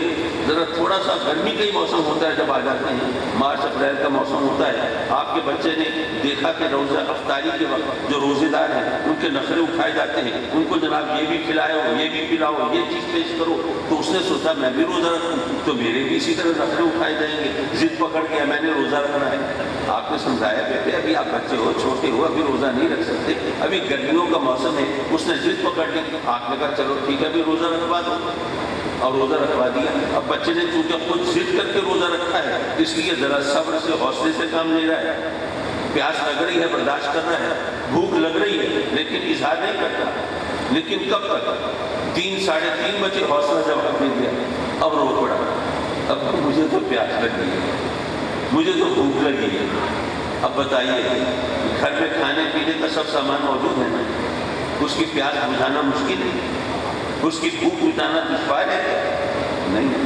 S1: ذرا تھوڑا سا گرمی کا ہی موسم ہوتا ہے جب آ جاتے ہیں، مارچ اپریل کا موسم ہوتا ہے، آپ کے بچے نے دیکھا کہ روزہ افطاری کے وقت جو روزے دار ہیں ان کے نخرے اٹھائے جاتے ہیں، ان کو جناب یہ بھی کھلاؤ، یہ بھی پلاؤ، یہ چیز پیش کرو، تو اس نے سوچا میں بھی روزہ رکھوں تو میرے بھی اسی طرح نخرے اٹھائے جائیں گے، ضد پکڑ کے میں نے روزہ رکھنا ہے۔ آپ نے سمجھایا بیٹے ابھی آپ بچے ہو، چھوٹے ہو، ابھی روزہ نہیں رکھ سکتے، ابھی گرمیوں کا موسم ہے۔ اس نے ضد پکڑ لی، آپ نے کہا چلو ٹھیک ہے ابھی روزہ رکھوا دو، اور روزہ رکھوا دیا۔ اب بچے نے چونکہ خود ضد کر کے روزہ رکھا ہے، اس لیے ذرا صبر سے حوصلے سے کام لے رہا ہے، پیاس لگ رہی ہے برداشت کر رہا ہے، بھوک لگ رہی ہے لیکن اظہار نہیں کرتا۔ لیکن کب تک 3 ساڑھے 3 بجے حوصلہ جب آپ نے دیا، اب رو پڑا، اب مجھے تو پیاس لگی ہے، مجھے تو بھوک لگی ہے۔ اب بتائیے گھر میں کھانے پینے کا سب سامان موجود ہے نا، اس کی پیاس بجھانا مشکل ہے، اس کی بھوک مٹانا دشوار ہے؟ نہیں۔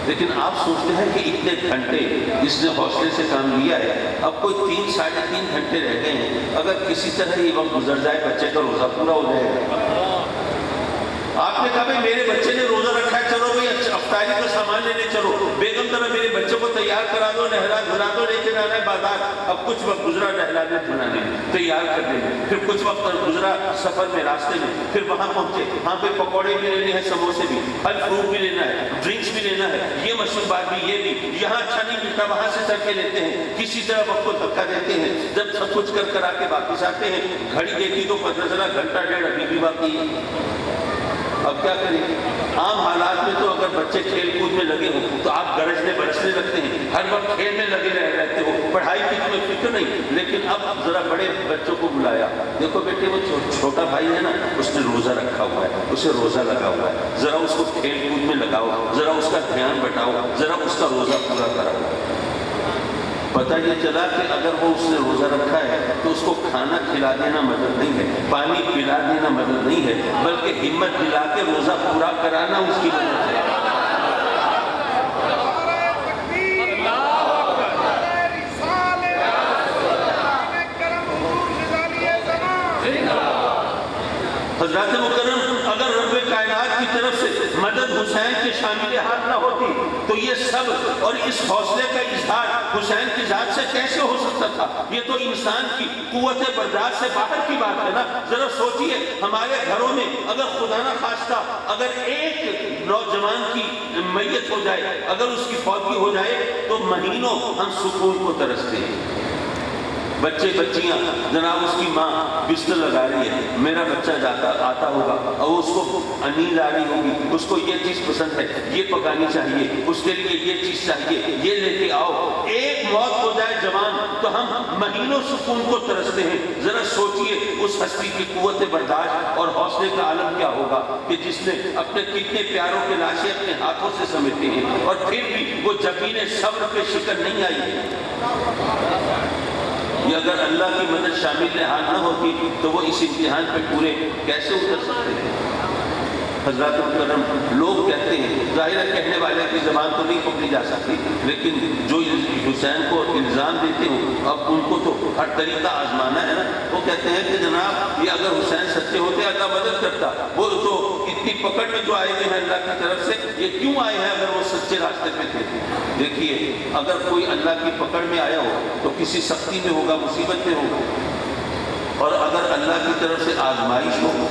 S1: لیکن آپ سوچتے ہیں کہ اتنے گھنٹے اس نے حوصلے سے کام لیا ہے، اب کوئی 3 ساڑھے 3 گھنٹے رہ گئے ہیں، اگر کسی طرح یہ وقت گزر جائے بچے کا روزہ پورا ہو جائے گا۔ آپ نے کہا بھائی میرے بچے نے روزہ رکھا ہے، چلو بھائی افطاری کا سامان لینے چلو، بیگم ذرا میرے بچے کو تیار کرا دو، نہلا دھلا دو، لے کے جانا ہے بازار۔ اب کچھ وقت گزرا نہلانے دھلانے میں، تیار کرنے میں، پھر کچھ وقت گزرا سفر میں، راستے میں، پھر وہاں پہنچے، وہاں پہ پکوڑے بھی لینے ہیں، سموسے بھی، پھل فروٹ بھی لینا ہے، ڈرنکس بھی لینا ہے، یہ مشروبات بھی، یہ بھی، یہاں اچھا نہیں ملتا وہاں سے چل کے لیتے ہیں، کسی طرح وقت کو دھکا دیتے ہیں۔ جب سب کچھ کر آ کے واپس آتے ہیں، گھڑی دیکھی تو پتہ چلا گھنٹہ ڈیڑھ ابھی بھی باقی ہے۔ اب کیا کریں؟ عام حالات میں تو اگر بچے کھیل کود میں لگے ہوں تو آپ گرجنے برسنے لگتے ہیں، ہر وقت کھیل میں لگے رہتے ہو، پڑھائی کی تمہیں فکر نہیں۔ لیکن اب ذرا بڑے بچوں کو بلایا، دیکھو بیٹے وہ چھوٹا بھائی ہے نا، اس نے روزہ رکھا ہوا ہے، اسے روزہ لگا ہوا ہے، ذرا اس کو کھیل کود میں لگاؤ، ذرا اس کا دھیان بٹاؤ، ذرا اس کا روزہ پورا کراؤ۔ پتہ یہ چلا کہ اگر وہ اس نے روزہ رکھا ہے تو اس کو کھانا کھلا دینا مدد نہیں ہے، پانی پلا دینا مدد نہیں ہے، بلکہ ہمت دلا کے روزہ پورا کرانا اس کی مدد ہے۔ حضرات مکرم، اگر رب کائنات کی طرف سے مدد حسین کے شامل ہاتھ نہ ہوتی تو یہ سب اور اس حوصلے کا اظہار حسین کی ذات سے کیسے ہو سکتا تھا؟ یہ تو انسان کی قوت برداشت سے باہر کی بات ہے نا۔ ذرا سوچئے ہمارے گھروں میں اگر خدا نہ خواستہ اگر ایک نوجوان کی میت ہو جائے، اگر اس کی فوتگی ہو جائے تو مہینوں ہم سکون کو ترستے ہیں۔ بچے بچیاں جناب اس کی ماں بستر لگا رہی ہے، میرا بچہ آتا ہوگا اور اس کو نیند آ رہی ہوگی، اس کو یہ چیز پسند ہے، یہ پکانی چاہیے، اس کے لیے یہ چیز چاہیے، یہ لے کے آؤ۔ ایک موت ہو جائے جوان تو تو ہم مہینوں سکون کو ترستے ہیں. ذرا سوچئے اس ہستی کی قوت برداشت اور حوصلے کا عالم کیا ہوگا کہ جس نے اپنے کتنے پیاروں کے لاشیں اپنے ہاتھوں سے سمیٹے ہیں اور پھر بھی وہ جبین صبر پہ شکن نہیں آئی ہے. یہ اگر اللہ کی مدد شامل حال نہ ہوتی تو وہ اس امتحان پہ پورے کیسے اتر سکتے ہیں؟ حضرات مکرم، لوگ کہتے ہیں، ظاہر ہے کہنے والے کی زبان تو نہیں پکڑی جا سکتی، لیکن جو حسین کو الزام دیتے ہوں اب ان کو تو ہر طریقہ آزمانا ہے نا. وہ کہتے ہیں کہ جناب یہ اگر حسین سچے ہوتے اللہ مدد کرتا. وہ تو اتنی پکڑ میں جو آئے ہوئے ہیں اللہ کی طرف سے، یہ کیوں آئے ہیں اگر وہ سچے راستے پہ تھے؟ دیکھیے اگر کوئی اللہ کی پکڑ میں آیا ہو تو کسی سختی میں ہوگا، مصیبت میں ہوگا، اور اگر اللہ کی طرف سے آزمائش ہو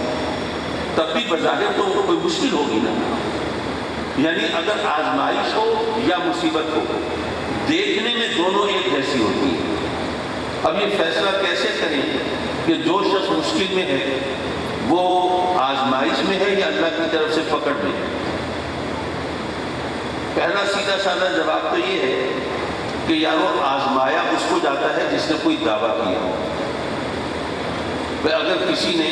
S1: تب بھی بظاہر تو کوئی مشکل ہوگی نا. یعنی اگر آزمائش ہو یا مصیبت ہو، دیکھنے میں دونوں ایک جیسی ہوتی ہے. اب یہ فیصلہ کیسے کریں کہ جو شخص مشکل میں ہے وہ آزمائش میں ہے یا اللہ کی طرف سے پکڑ میں ہے؟ پہلا سیدھا سادہ جواب تو یہ ہے کہ یارو آزمایا اس کو جاتا ہے جس نے کوئی دعویٰ کیا. اگر کسی نے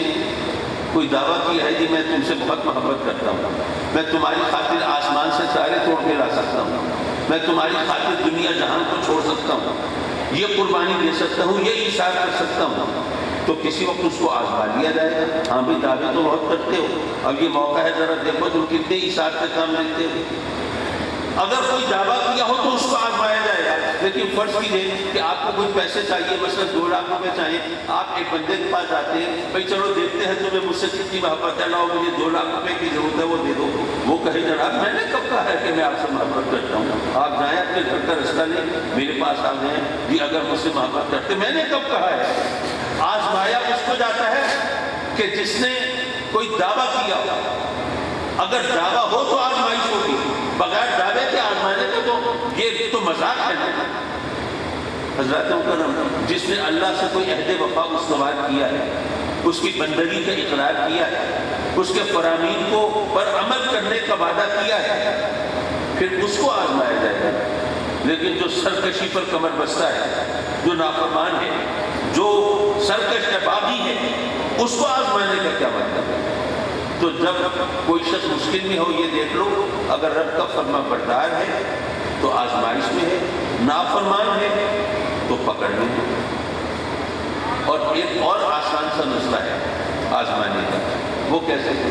S1: کوئی دعویٰ کیا ہے کہ میں تم سے بہت محبت کرتا ہوں، میں تمہاری خاطر آسمان سے تارے توڑ کے لا سکتا ہوں، میں تمہاری خاطر دنیا جہان کو چھوڑ سکتا ہوں، یہ قربانی دے سکتا ہوں، یہ ایثار کر سکتا ہوں، تو کسی وقت اس کو آزما لیا جائے گا. ہاں بھی دعوے تو بہت کرتے ہو، اب یہ موقع ہے ذرا دیکھو تم کتنے ایثار سے کام لیتے ہو. اگر کوئی دعویٰ کیا ہو تو اس کو آزمایا جائے گا. لیکن فرض کیجیے کہ آپ کو کوئی پیسے چاہیے، مثلا 2 لاکھ روپے چاہیے، آپ ایک بندے کے پاس جاتے ہیں، بھائی چلو دیکھتے ہیں تمہیں مجھ سے کتنی محبت ہے، لاؤ مجھے 2 لاکھ روپے کی ضرورت ہے وہ دے دو. وہ کہے جناب میں نے کب کہا ہے کہ میں آپ سے محبت کرتا ہوں؟ آپ جائیں اپنے گھر کا رستہ لیں، میرے پاس آ گئے جی اگر مجھ سے محبت کرتے، میں نے کب کہا ہے؟ آزمایا اس کو جاتا ہے کہ جس نے کوئی دعویٰ کیا ہو. اگر دعویٰ ہو تو آزمائش ہوگی، بغیر دعوے کے آزمانے کا تو یہ تو مذاق ہے نا. حضرات مکرم، جس نے اللہ سے کوئی عہد وفا استوار کیا ہے، اس کی بندگی کا اقرار کیا ہے، اس کے فرامین کو پر عمل کرنے کا وعدہ کیا ہے، پھر اس کو آزمایا جائے گا. لیکن جو سرکشی پر کمر بستہ ہے، جو نافرمان ہے، جو سرکش ہے، باغی ہے، اس کو آزمانے کا کیا مطلب ہے؟ تو جب کوئی شخص مشکل میں ہو یہ دیکھ لو، اگر رب کا فرما بردار ہے تو آزمائش میں ہے، نافرمان ہے تو پکڑ میں ہے. اور ایک اور آسان سا مسئلہ ہے آزمانے کا، وہ کیسے ہے؟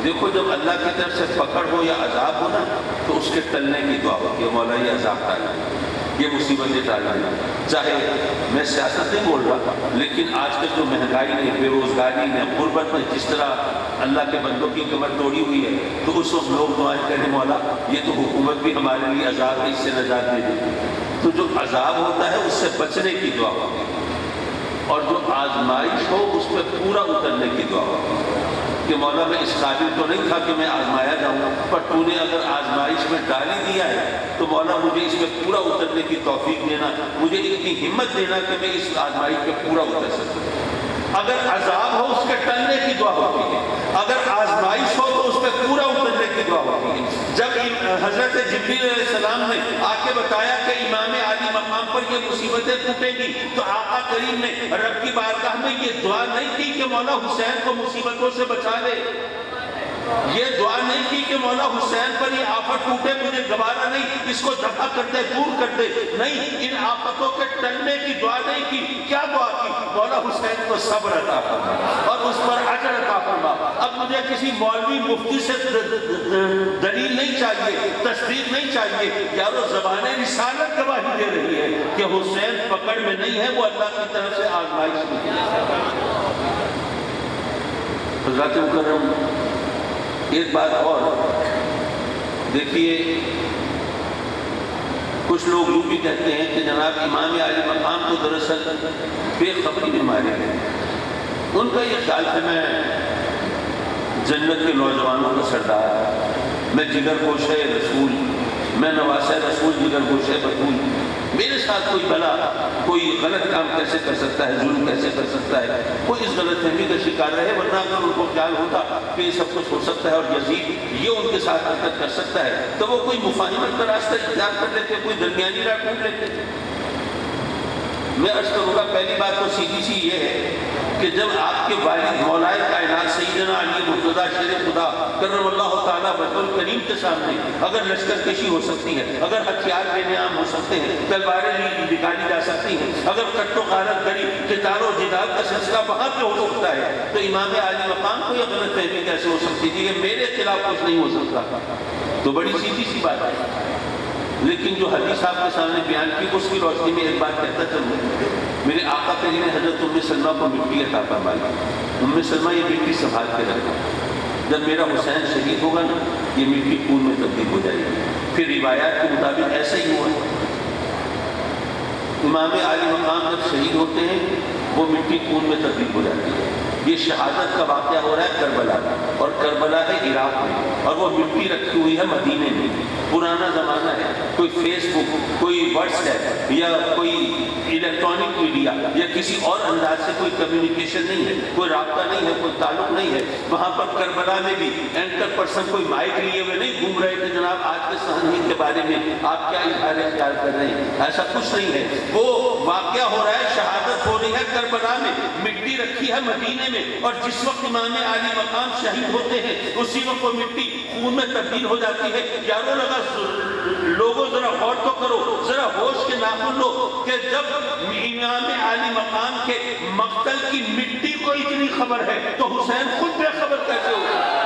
S1: دیکھو جب اللہ کی طرف سے پکڑ ہو یا عذاب ہو نا تو اس کے ٹلنے کی دعا ہوتی ہے، مولا یہ عذاب ٹالنا، یہ مصیبتیں ٹالنا. چاہے میں سیاست نہیں بول رہا، لیکن آج کل جو مہنگائی نے، بے روزگاری نے، غربت نے جس طرح اللہ کے بندوں کی کمر توڑی ہوئی ہے، تو اس وقت لوگ دعائیں کریں مولا یہ تو حکومت بھی ہمارے لیے عذاب ہے، اس سے نجات دے دے. تو جو عذاب ہوتا ہے اس سے بچنے کی دعا ہوتی ہے، اور جو آزمائش ہو اس پہ پورا اترنے کی دعا ہوتی ہے کہ مولا میں اس قابل تو نہیں تھا کہ میں آزمایا جاؤں، پر تو نے اگر آزمائش میں ڈال ہی دیا ہے تو مولا مجھے اس میں پورا اترنے کی توفیق دینا، مجھے اتنی ہمت دینا کہ میں اس آزمائش پہ پورا اتر سکوں. اگر عذاب ہو اس کے ٹلنے کی دعا ہوتی ہے، اگر آزمائش ہو تو اس پہ پورا اترنے کی دعا ہوتی ہے. جب حضرت جبریل علیہ السلام نے آ کے بتایا کہ امام عالی مقام پر یہ مصیبتیں ٹوٹیں گی، تو آقا کریم نے رب کی بارگاہ میں یہ دعا نہیں کی کہ مولا حسین کو مصیبتوں سے بچا لے، یہ دعا نہیں کی کہ مولا حسین پر یہ آفت ٹوٹے مجھے گوارا نہیں، اس کو دفع کر دے، دور کر دے. نہیں، ان آفتوں کے ٹلنے کی دعا نہیں کی. کیا دعا کی؟ مولا حسین کو صبر عطا فرما اور اس پر اجر عطا فرما. اب مجھے کسی مولوی مفتی سے دلیل نہیں چاہیے، تصدیق نہیں چاہیے، یارو زبان رسالت گواہی دے رہی ہے کہ حسین پکڑ میں نہیں ہے، وہ اللہ کی طرف سے آزمائش میں ہے. حضرات مکرم، ایک بات اور دیکھیے، کچھ لوگ یوں بھی کہتے ہیں کہ جناب امام عالی مقام تو دراصل بے خبری میں مارے گئے. ان کا یہ خیال ہے میں جنت کے نوجوانوں کا سردار، میں جگر گوشہ رسول، میں نواسہ رسول، جگر گوشہ بطول، میرے ساتھ کوئی بلا، کوئی غلط کام کیسے کر سکتا ہے، ظلم کیسے کر سکتا ہے. کوئی اس غلط فہمی کا شکار رہے، ورنہ اگر ان کو خیال ہوتا کہ یہ سب کچھ ہو سکتا ہے اور یزید یہ ان کے ساتھ حرکت کر سکتا ہے تو وہ کوئی مفاہمت کا راستہ اختیار کر لیتے، کوئی درمیانی راہ ڈھونڈ لیتے. میں عرض کروں گا پہلی بات تو سیدھی سی یہ ہے کہ جب آپ کے والد مولائے کائنات سیدنا علی مرتضیٰ شیر خدا کرم اللہ تعالیٰ وجہ الکریم کے سامنے اگر لشکر کشی ہو سکتی ہے، اگر ہتھیار بے نام ہو سکتے ہیں، تلواریں نکالی جا سکتی ہیں، اگر کٹ و غارت گری قتال و جدال کا سلسلہ وہاں پہ ہو سکتا ہے، تو امام عالی مقام کو یہ غلط فہمی کیسے ہو سکتی تھی کہ میرے خلاف کچھ نہیں ہو سکتا؟ تو بڑی سیدھی سی بات ہے۔ لیکن جو حدیث آپ کے سامنے بیان کی اس کی روشنی میں ایک بات کہتا چلوں، میرے آقا پہلے نے حضرت ام سلمہ کو مٹی عطا فرمائی، ام سلمہ یہ مٹی سنبھال کے رکھا، جب میرا حسین شہید ہوگا نا یہ مٹی خون میں تبدیل ہو جائے گی۔ پھر روایات کے مطابق ایسا ہی ہوا، امام عالی مقام جب شہید ہوتے ہیں وہ مٹی خون میں تبدیل ہو جاتی ہے۔ یہ شہادت کا واقعہ ہو رہا ہے کربلا میں، اور کربلا ہے عراق میں، اور وہ مٹی رکھی ہوئی ہے مدینے میں۔ پرانا زمانہ ہے، کوئی فیس بک، کوئی واٹس ایپ یا کوئی الیکٹرانک میڈیا یا کسی اور انداز سے کوئی کمیونیکیشن نہیں ہے، کوئی رابطہ نہیں ہے، کوئی تعلق نہیں ہے۔ وہاں پر کربلا میں بھی اینکر پرسن کوئی مائک لیے ہوئے نہیں گھوم رہے کہ جناب آج کے صحن کے بارے میں آپ کیا اظہار خیال کر رہے ہیں، ایسا کچھ نہیں ہے۔ وہ واقعہ ہو رہا ہے، شہادت ہو رہی ہے کربلا میں، مٹی رکھی ہے مدینے میں، اور جس وقت امام عالی مقام شہید ہوتے ہیں اسی وقت وہ مٹی خون میں تبدیل ہو جاتی ہے۔ یارو لگا لوگوں ذرا غور تو کرو، ذرا ہوش کے ناخن لو کہ جب امام عالی مقام کے مقتل کی مٹی کو اتنی خبر ہے تو حسین خود بے خبر کیسے ہوگا؟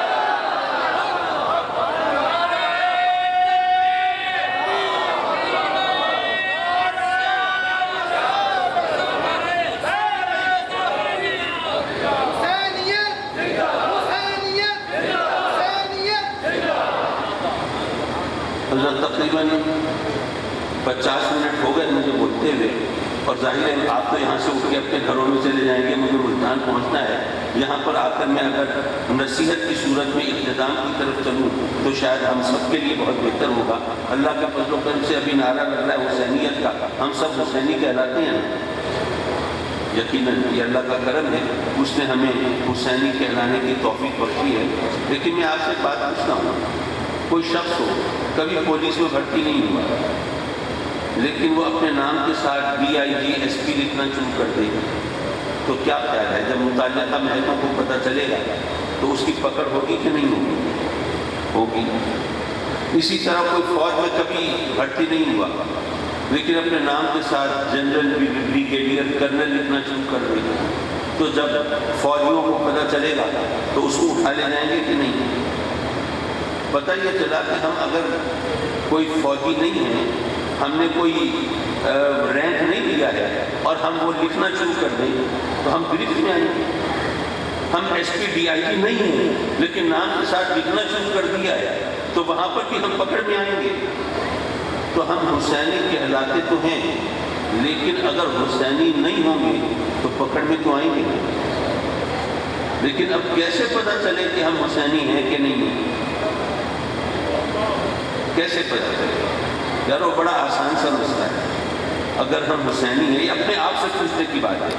S1: تقریباً 50 منٹ ہو گئے مجھے بولتے ہوئے، اور ظاہر ہے آپ تو یہاں سے اٹھ کے اپنے گھروں میں چلے جائیں گے، مجھے ملتان پہنچنا ہے۔ یہاں پر آ کر میں اگر نصیحت کی صورت میں اقتدام کی طرف چلوں تو شاید ہم سب کے لیے بہت بہتر ہوگا۔ اللہ کے فضل و کرم سے ابھی نعرہ لگ رہا ہے حسینیت کا، ہم سب حسینی کہلاتے ہیں۔ یقیناً یہ اللہ کا کرم ہے، اس نے ہمیں حسینی کہلانے کی توفیق بخشی ہے۔ لیکن میں آپ سے ایک بات پوچھتا ہوں، کوئی شخص ہو کبھی پولیس میں بھرتی نہیں ہوا لیکن وہ اپنے نام کے ساتھ DIG SP لکھنا شروع کر دے تو کیا خیال ہے جب متعلقہ محکموں کو پتہ چلے گا تو اس کی پکڑ ہوگی کہ نہیں ہوگی؟ ہوگی۔ اسی طرح کوئی فوج میں کبھی بھرتی نہیں ہوا لیکن اپنے نام کے ساتھ جنرل، بریگیڈیئر، کرنل لکھنا شروع کر دے تو جب فوجیوں کو پتہ چلے گا تو اس کو اٹھا لے جائیں گے کہ نہیں؟ پتہ یہ چلا کہ ہم اگر کوئی فوجی نہیں ہے، ہم نے کوئی رینک نہیں لیا ہے اور ہم وہ لکھنا شروع کر دیں تو ہم گرفت میں آئیں گے۔ ہم SP DIG نہیں ہیں لیکن نام کے ساتھ لکھنا شروع کر دیا ہے تو وہاں پر بھی ہم پکڑ میں آئیں گے۔ تو ہم حسینی کہلاتے تو ہیں لیکن اگر حسینی نہیں ہوں گے تو پکڑ میں تو آئیں گے۔ لیکن اب کیسے پتہ چلے کہ ہم حسینی ہیں کہ نہیں ہیں؟ کیسے پتہ چلے؟ یارو بڑا آسان سا مسئلہ ہے۔ اگر ہم حسینی ہیں، یہ اپنے آپ سے پوچھنے کی بات ہے،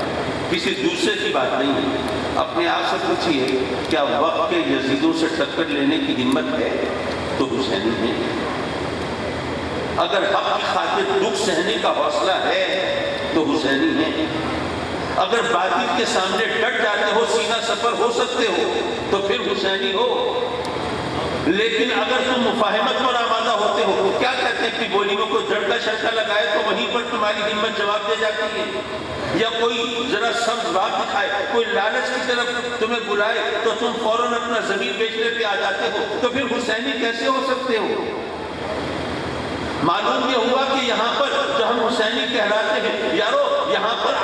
S1: کسی دوسرے کی بات نہیں ہے۔ اپنے آپ سے پوچھیے کیا وقت کے یزیدوں سے ٹکر لینے کی ہمت ہے تو حسینی ہیں۔ اگر حق کی خاطر دکھ سہنے کا حوصلہ ہے تو حسینی ہیں۔ اگر باطل کے سامنے ڈٹ جاتے ہو، سینہ سفر ہو سکتے ہو تو پھر حسینی ہو۔ لیکن اگر تم مفاہمت پر آمادہ ہوتے ہو، کیا کہتے ہیں کہ بولی میں کوئی جڑ کا شرکا لگائے تو وہیں پر تمہاری ہمت جواب دے جاتی ہے، یا کوئی ذرا سبز بات دکھائے، کوئی لالچ کی طرف تمہیں بلائے تو تم فوراً اپنا زمین بیچنے پہ آ جاتے ہو، تو پھر حسینی کیسے ہو سکتے ہو؟ معلوم یہ ہوا کہ یہاں پر جو ہم حسینی کہلاتے ہیں، یارو یہاں پر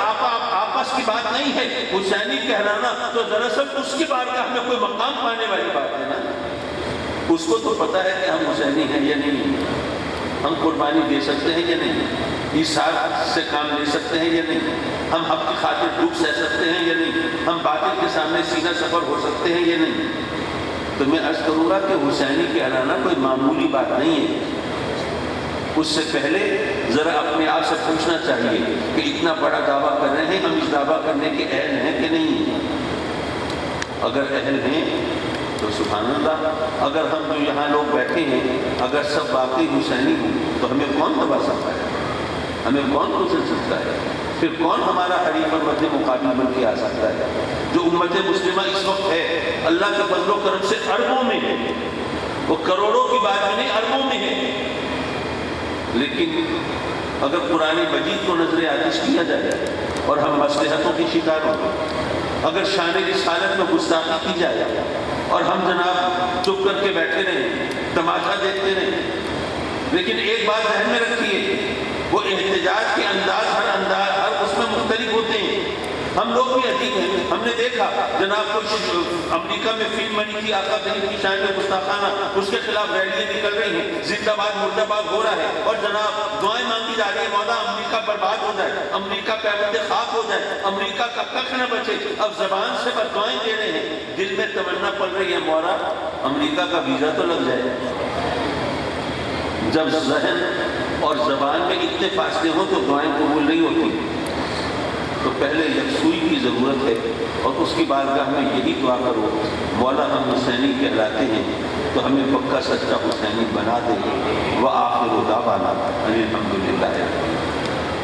S1: آپس کی بات نہیں ہے۔ حسینی کہلانا تو دراصل اس کی بارگاہ میں کوئی مقام پانے والی بات ہے نا۔ اس کو تو پتہ ہے کہ ہم حسینی ہیں یا نہیں، ہم قربانی دے سکتے ہیں یا نہیں، ایثار سے کام لے سکتے ہیں یا نہیں، ہم حق کی خاطر دکھ سہ سکتے ہیں یا نہیں، ہم باطل کے سامنے سینہ سفر ہو سکتے ہیں یا نہیں۔ تو میں عرض کروں گا کہ حسینی کہلانا کوئی معمولی بات نہیں ہے۔ اس سے پہلے ذرا اپنے آپ سے پوچھنا چاہیے کہ اتنا بڑا دعویٰ کر رہے ہیں، ہم اس دعویٰ کرنے کے اہل ہیں کہ نہیں۔ اگر اہل ہیں تو سبحان اللہ، اگر ہم جو یہاں لوگ بیٹھے ہیں اگر سب واقعی حسینی ہوں تو ہمیں کون دبا سکتا ہے؟ ہمیں کون گزر سکتا ہے؟ پھر کون ہمارا حریف اور مد مقابل بن کے آ سکتا ہے؟ جو امت مسلمہ اس وقت ہے اللہ کے فضل و کرم سے اربوں میں ہے، وہ کروڑوں کی بات بھی نہیں، اربوں میں ہے. لیکن اگر قرآن مجید کو نظر آتش کیا جائے اور ہم مصلحتوں کے شکار ہوں، اگر شان رسالت میں گستاخی کی جائے اور ہم جناب چپ کر کے بیٹھے رہیں، تماشا دیکھتے رہیں. لیکن ایک بات ذہن میں رکھیے، وہ احتجاج کے انداز ہر اس میں مختلف ہوتے ہیں. ہم لوگ بھی عجیب ہیں. ہم نے دیکھا جناب کچھ امریکہ میں فلم بنی تھی آقا کریم کی شان میں گستاخانہ، اس کے خلاف ریلیاں نکل رہی ہیں، زندہ باد مردہ باد ہو رہا ہے، اور جناب دعائیں مانگی جا رہی ہیں، مولا امریکہ برباد ہو جائے، امریکہ پیوند خاک ہو جائے، امریکہ کا ککھ نہ بچے. اب زبان سے بس دعائیں دے رہے ہیں، دل میں تمنا پڑ رہی ہے مولا امریکہ کا ویزا تو لگ جائے. جب ذہن اور زبان میں اتنے فاصلے ہوں تو دعائیں قبول نہیں ہوتی. تو پہلے یکسوئی کی ضرورت ہے، اور اس کی بارگاہ میں یہی دعا کرو، مولا ہم حسینی کہلاتے ہیں تو ہمیں پکا سچا حسینی بنا دے. وآخر دعوانا ان الحمد للہ.